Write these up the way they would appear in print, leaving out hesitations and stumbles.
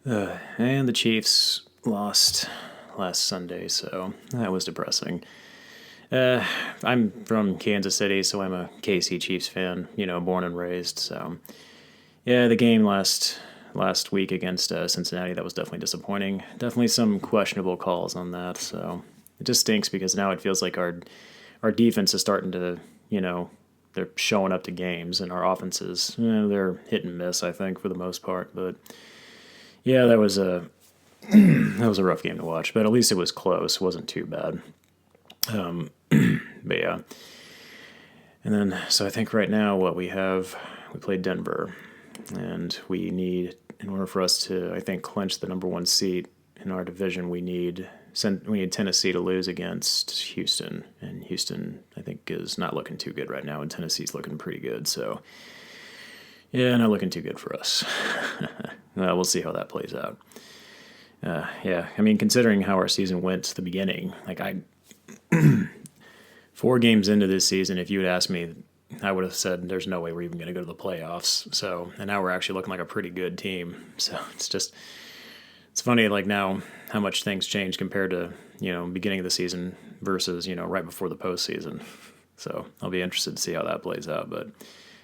And the Chiefs lost last Sunday, so that was depressing. Uh, I'm from Kansas City, so I'm a KC Chiefs fan, born and raised. So yeah, the game last week against Cincinnati, that was definitely disappointing. Definitely some questionable calls on that. So it just stinks because now it feels like our defense is starting to, they're showing up to games, and our offenses, they're hit and miss, I think, for the most part. But yeah, that was a rough game to watch, but at least it was close. It wasn't too bad. But yeah, and then so I think right now what we played Denver, and we need, in order for us to, I think, clinch the number one seat in our division, we need Tennessee to lose against Houston, and Houston I think is not looking too good right now, and Tennessee's looking pretty good. So yeah, not looking too good for us. We'll see how that plays out. Yeah, I mean, considering how our season went to the beginning, like 4 games into this season, if you had asked me, I would have said there's no way we're even going to go to the playoffs. So, and now we're actually looking like a pretty good team. So it's funny, like now how much things change compared to beginning of the season versus right before the postseason. So I'll be interested to see how that plays out. But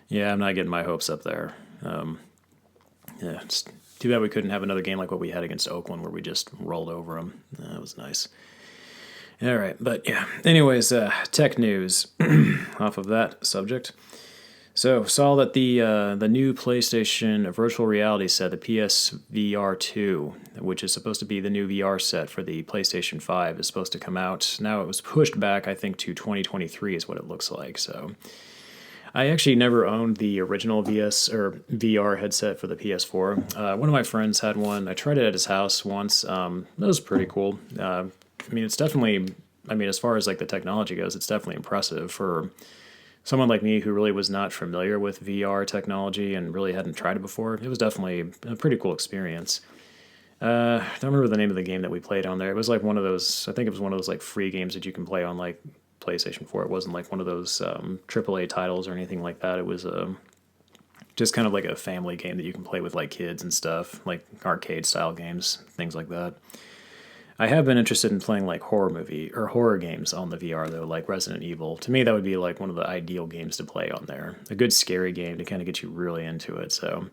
yeah, I'm not getting my hopes up there. Yeah, it's too bad we couldn't have another game like what we had against Oakland where we just rolled over them. That was nice. All right, but yeah. Anyways, tech news off of that subject. So saw that the new PlayStation virtual reality set, the PSVR 2, which is supposed to be the new VR set for the PlayStation 5, is supposed to come out. Now it was pushed back, I think, to 2023 is what it looks like. So I actually never owned the original VR headset for the PS4. One of my friends had one. I tried it at his house once. That was pretty cool. I mean, it's definitely. I mean, as far as like the technology goes, it's definitely impressive for someone like me who really was not familiar with VR technology and really hadn't tried it before. It was definitely a pretty cool experience. I don't remember the name of the game that we played on there. It was like one of those. I think it was one of those like free games that you can play on like PlayStation 4. It wasn't like one of those AAA titles or anything like that. It was just kind of like a family game that you can play with like kids and stuff, like arcade style games, things like that. I have been interested in playing like horror games on the VR though, like Resident Evil. To me, that would be like one of the ideal games to play on there. A good scary game to kind of get you really into it. So,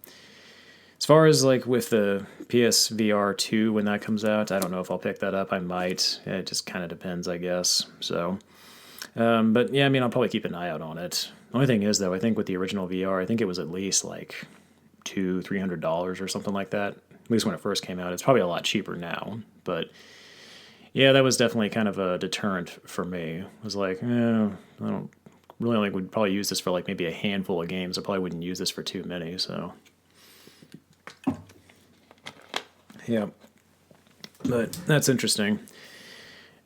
as far as like with the PSVR 2 when that comes out, I don't know if I'll pick that up. I might. It just kind of depends, I guess. So, but yeah, I mean, I'll probably keep an eye out on it. The only thing is though, I think with the original VR, I think it was at least like $300 or something like that. At least when it first came out. It's probably a lot cheaper now, but yeah, that was definitely kind of a deterrent for me. It was like, I don't really like would probably use this for like maybe a handful of games. I probably wouldn't use this for too many. So yeah, but that's interesting.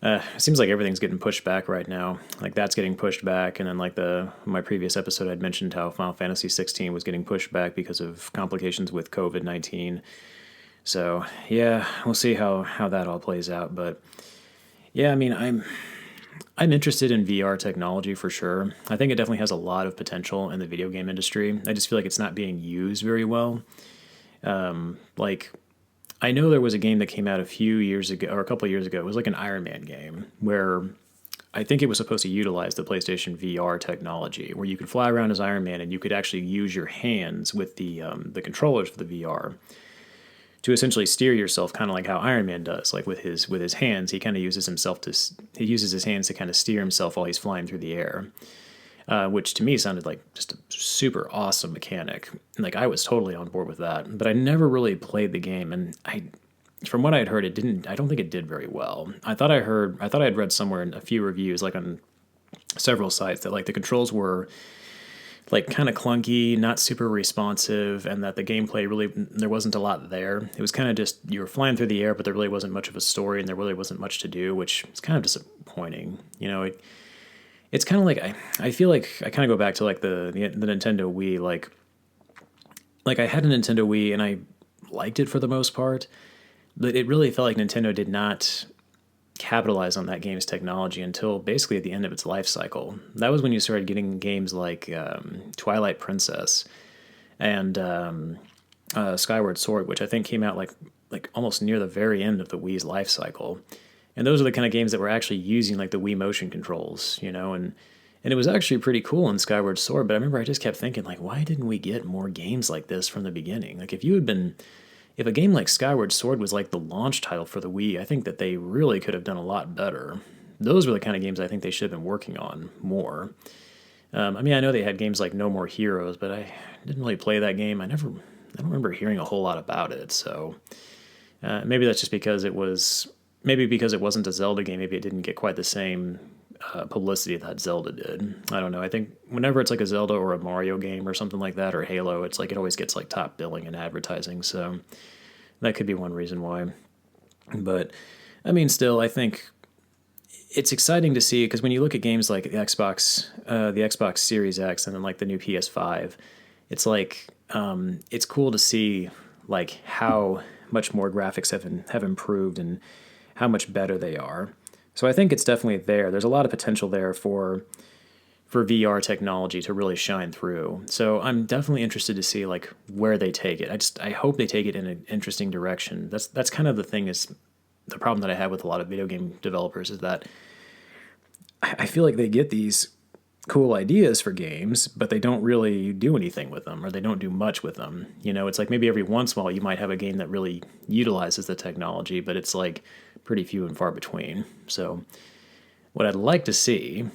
It seems like everything's getting pushed back right now. Like that's getting pushed back, and then like my previous episode, I'd mentioned how Final Fantasy 16 was getting pushed back because of complications with COVID-19. So yeah, we'll see how that all plays out. But yeah, I mean, I'm interested in VR technology for sure. I think it definitely has a lot of potential in the video game industry. I just feel like it's not being used very well. Like I know there was a game that came out a few years ago or a couple of years ago. It was like an Iron Man game where I think it was supposed to utilize the PlayStation VR technology, where you could fly around as Iron Man and you could actually use your hands with the controllers for the VR to essentially steer yourself, kind of like how Iron Man does. Like with his hands, he kind of uses his hands to kind of steer himself while he's flying through the air. Which to me sounded like just a super awesome mechanic. And like I was totally on board with that, but I never really played the game, and from what I had heard, it didn't. I don't think it did very well. I thought I had read somewhere in a few reviews, like on several sites, that like the controls were like kind of clunky, not super responsive, and that the gameplay really there wasn't a lot there. It was kind of just you were flying through the air, but there really wasn't much of a story, and there really wasn't much to do, which is kind of disappointing. It's kind of like I feel like I kind of go back to like the Nintendo Wii. Like I had a Nintendo Wii and I liked it for the most part, but it really felt like Nintendo did not capitalize on that game's technology until basically at the end of its life cycle. That was when you started getting games like Twilight Princess and Skyward Sword, which I think came out like almost near the very end of the Wii's life cycle. And those are the kind of games that were actually using like the Wii motion controls, and it was actually pretty cool in Skyward Sword. But I remember I just kept thinking like, why didn't we get more games like this from the beginning? Like if a game like Skyward Sword was like the launch title for the Wii, I think that they really could have done a lot better. Those were the kind of games I think they should have been working on more. I mean, I know they had games like No More Heroes, but I didn't really play that game. I don't remember hearing a whole lot about it. So maybe that's just maybe because it wasn't a Zelda game, maybe it didn't get quite the same publicity that Zelda did. I don't know. I think whenever it's like a Zelda or a Mario game or something like that, or Halo, it's like it always gets like top billing and advertising. So that could be one reason why. But I mean, still, I think it's exciting to see because when you look at games like the Xbox Series X, and then like the new PS5, it's like it's cool to see like how much more graphics have improved and how much better they are. So I think it's definitely there. There's a lot of potential there for VR technology to really shine through. So I'm definitely interested to see like where they take it. I hope they take it in an interesting direction. That's kind of the problem that I have with a lot of video game developers is that I feel like they get these cool ideas for games, but they don't really do anything with them, or they don't do much with them. It's like maybe every once in a while you might have a game that really utilizes the technology, but it's like pretty few and far between. So what I'd like to see,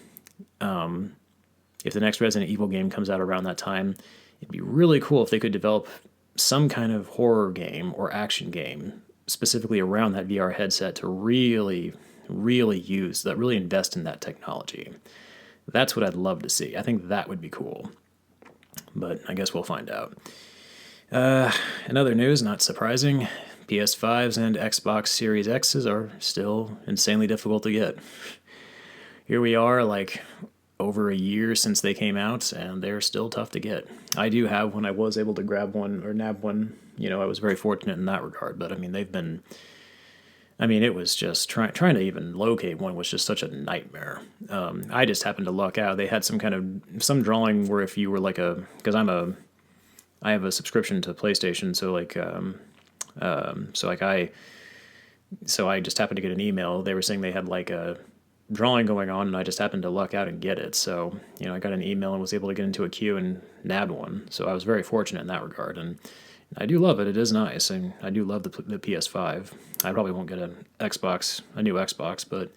if the next Resident Evil game comes out around that time, it'd be really cool if they could develop some kind of horror game or action game specifically around that VR headset to really, really really invest in that technology. That's what I'd love to see. I think that would be cool. But I guess we'll find out. In other news, not surprising, PS5s and Xbox Series X's are still insanely difficult to get. Here we are, like over a year since they came out, and they're still tough to get. I do have one. I was able to grab one or nab one. I was very fortunate in that regard. But I mean, it was just trying to even locate one was just such a nightmare. I just happened to luck out. They had some drawing where if you were like because I have a subscription to PlayStation, so I just happened to get an email. They were saying they had like a drawing going on, and I just happened to luck out and get it. So I got an email and was able to get into a queue and nabbed one. So I was very fortunate in that regard, and I do love it. It is nice, and I do love the PS5. I probably won't get a new Xbox, but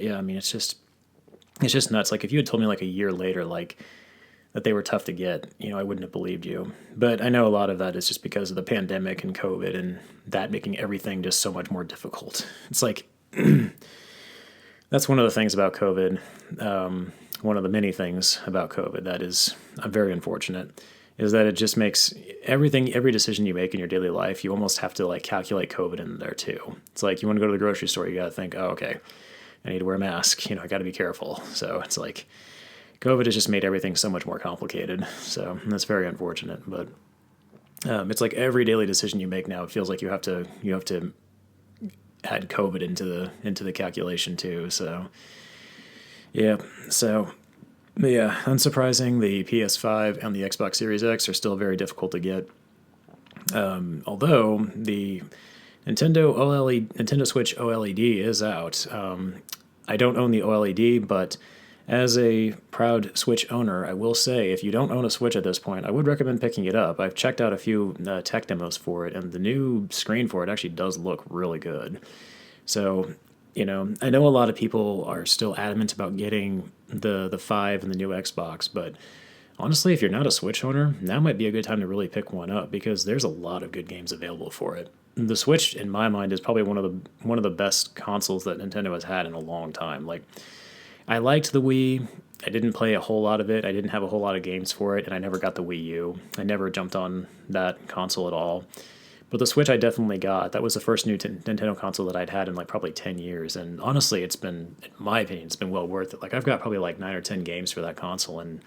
yeah, I mean, it's just nuts. Like if you had told me like a year later, like that they were tough to get, I wouldn't have believed you. But I know a lot of that is just because of the pandemic and COVID, and that making everything just so much more difficult. It's like that's one of the things about COVID. One of the many things about COVID that is very unfortunate. Is that it just makes every decision you make in your daily life, you almost have to like calculate COVID in there too. It's like you want to go to the grocery store, you got to think, oh, okay, I need to wear a mask. I got to be careful. So it's like COVID has just made everything so much more complicated. So that's very unfortunate. But it's like every daily decision you make now, it feels like you have to add COVID into the calculation too. So yeah, But yeah, unsurprising, the PS5 and the Xbox Series X are still very difficult to get. Although the Nintendo Switch OLED is out. I don't own the OLED, but as a proud Switch owner, I will say if you don't own a Switch at this point, I would recommend picking it up. I've checked out a few tech demos for it, and the new screen for it actually does look really good. So, I know a lot of people are still adamant about getting the 5 and the new Xbox, but honestly, if you're not a Switch owner, now might be a good time to really pick one up because there's a lot of good games available for it. The Switch, in my mind, is probably one of the best consoles that Nintendo has had in a long time. Like, I liked the Wii. I didn't play a whole lot of it. I didn't have a whole lot of games for it, and I never got the Wii U. I never jumped on that console at all. But the Switch I definitely got. That was the first new Nintendo console that I'd had in like probably 10 years. And honestly, it's been, in my opinion, it's been well worth it. Like I've got probably like 9 or 10 games for that console. And,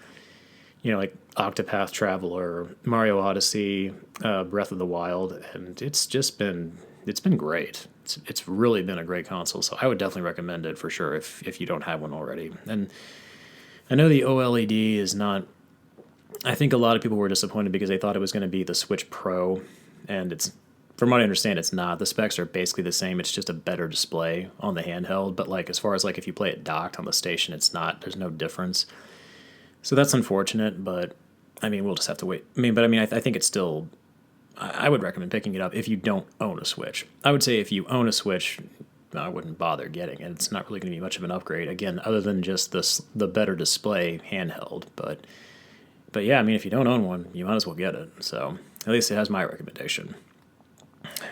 like Octopath Traveler, Mario Odyssey, Breath of the Wild. And it's been great. It's really been a great console. So I would definitely recommend it for sure if you don't have one already. And I know the OLED is not I think a lot of people were disappointed because they thought it was going to be the Switch Pro, and it's, from what I understand, it's not. The specs are basically the same. It's just a better display on the handheld. But like as far as like if you play it docked on the station, it's not. There's no difference. So that's unfortunate. But I mean, we'll just have to wait. I think it's still. I would recommend picking it up if you don't own a Switch. I would say if you own a Switch, I wouldn't bother getting it. It's not really going to be much of an upgrade. Again, other than just the better display handheld. But yeah, I mean, if you don't own one, you might as well get it. So at least it has my recommendation.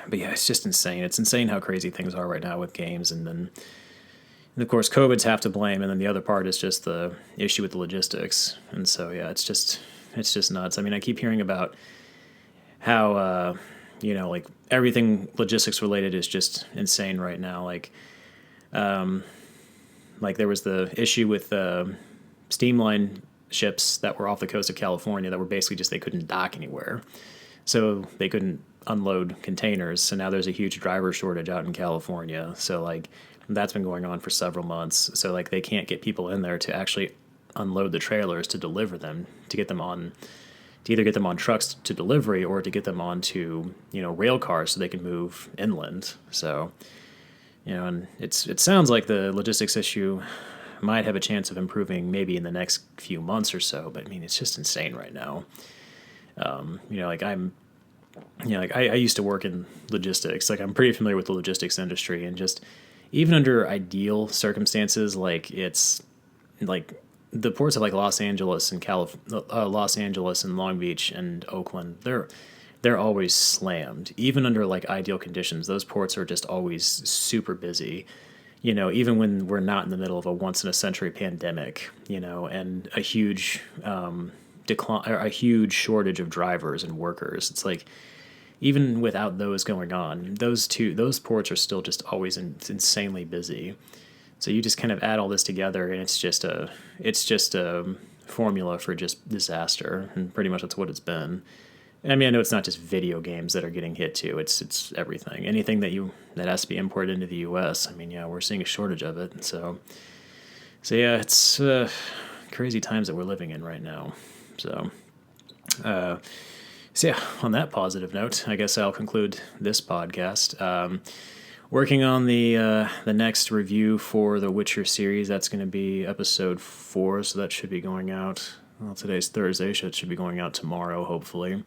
But yeah, it's just insane. It's insane how crazy things are right now with games. And of course, COVID's half to blame. And then the other part is just the issue with the logistics. And so, yeah, it's just nuts. I mean, I keep hearing about how, like everything logistics related is just insane right now. Like there was the issue with Steamline ships that were off the coast of California that were basically just they couldn't dock anywhere. So they couldn't unload containers. So now there's a huge driver shortage out in California. So like that's been going on for several months. So like they can't get people in there to actually unload the trailers to deliver them, to get them on, to either get them on trucks to delivery or to get them onto, rail cars so they can move inland. So, and it sounds like the logistics issue might have a chance of improving maybe in the next few months or so. But I mean, it's just insane right now. I used to work in logistics. Like I'm pretty familiar with the logistics industry, and just even under ideal circumstances, like it's like the ports of like Los Angeles and Los Angeles and Long Beach and Oakland, they're always slammed. Even under like ideal conditions, those ports are just always super busy. Even when we're not in the middle of a once in a century pandemic, and a huge decline or a huge shortage of drivers and workers. It's like even without those going on, those ports are still just always insanely busy. So you just kind of add all this together, and it's just a formula for just disaster, and pretty much that's what it's been. I mean, I know it's not just video games that are getting hit too. It's everything. Anything that has to be imported into the U.S. I mean, yeah, we're seeing a shortage of it. So yeah, it's crazy times that we're living in right now. So yeah, on that positive note, I guess I'll conclude this podcast. Working on the next review for the Witcher series. That's going to be episode 4, so that should be going out. Well, today's Thursday, so it should be going out tomorrow, hopefully.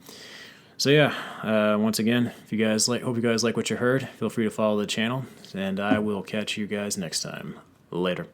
So yeah, once again, hope you guys like what you heard. Feel free to follow the channel, and I will catch you guys next time. Later.